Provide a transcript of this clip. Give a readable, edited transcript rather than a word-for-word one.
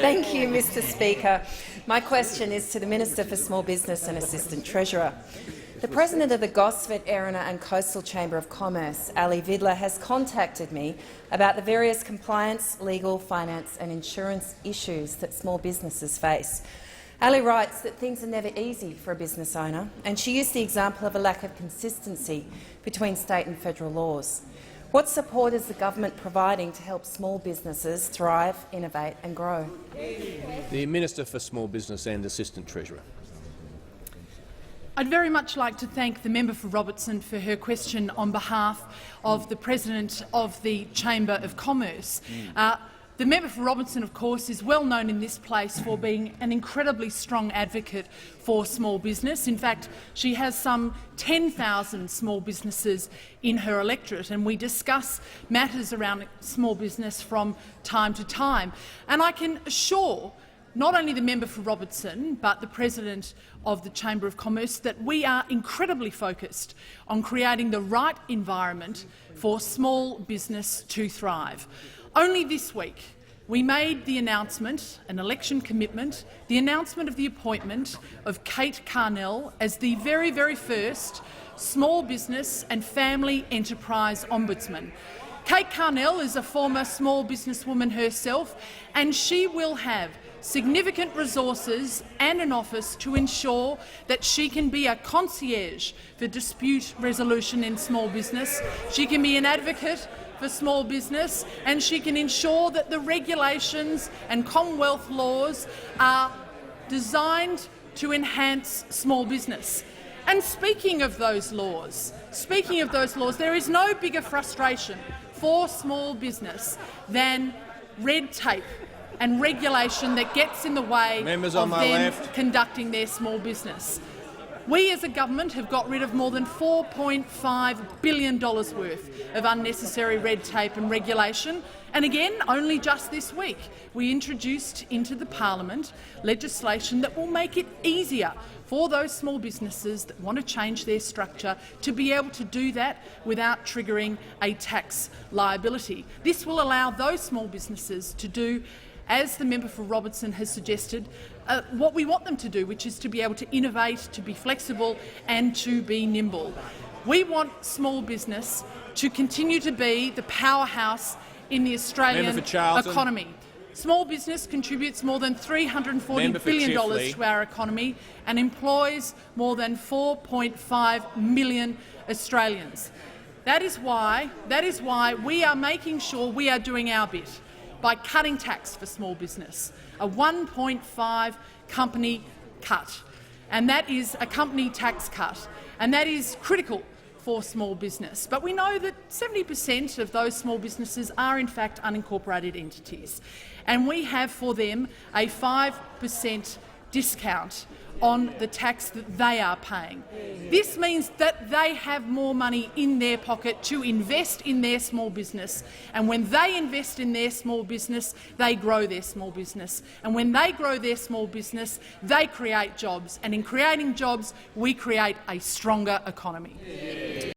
Thank you, Mr Speaker. My question is to the Minister for Small Business and Assistant Treasurer. The President of the Gosford, Erina and Coastal Chamber of Commerce, Ali Vidler, has contacted me about the various compliance, legal, finance and insurance issues that small businesses face. Ali writes that things are never easy for a business owner, and she used the example of a lack of consistency between state and federal laws. What support is the government providing to help small businesses thrive, innovate and grow? The Minister for Small Business and Assistant Treasurer. I'd very much like to thank the member for Robertson for her question on behalf of the President of the Chamber of Commerce. The member for Robertson, of course, is well known in this place for being an incredibly strong advocate for small business. In fact, she has some 10,000 small businesses in her electorate, and we discuss matters around small business from time to time. And I can assure not only the member for Robertson but the President of the Chamber of Commerce that we are incredibly focused on creating the right environment for small business to thrive. Only this week we made the announcement, an election commitment, the announcement of the appointment of Kate Carnell as the very first small business and family enterprise ombudsman. Kate Carnell is a former small businesswoman herself, and she will have significant resources and an office to ensure that she can be a concierge for dispute resolution in small business. She can be an advocate for small business, and she can ensure that the regulations and Commonwealth laws are designed to enhance small business. And speaking of those laws, there is no bigger frustration for small business than red tape and regulation that gets in the way of them conducting their small business. We as a government have got rid of more than $4.5 billion worth of unnecessary red tape and regulation. And again, only just this week, we introduced into the parliament legislation that will make it easier for those small businesses that want to change their structure to be able to do that without triggering a tax liability. This will allow those small businesses to do, as the member for Robertson has suggested, what we want them to do, which is to be able to innovate, to be flexible and to be nimble. We want small business to continue to be the powerhouse in the Australian economy. Small business contributes more than $340 billion to our economy and employs more than 4.5 million Australians. That is why we are making sure we are doing our bit by cutting tax for small business, a 1.5 company cut, and that is a company tax cut, and that is critical for small business. But we know that 70% of those small businesses are in fact unincorporated entities, and we have for them a 5% discount on the tax that they are paying. This means that they have more money in their pocket to invest in their small business, and when they invest in their small business, they grow their small business, and when they grow their small business, they create jobs, and in creating jobs, we create a stronger economy.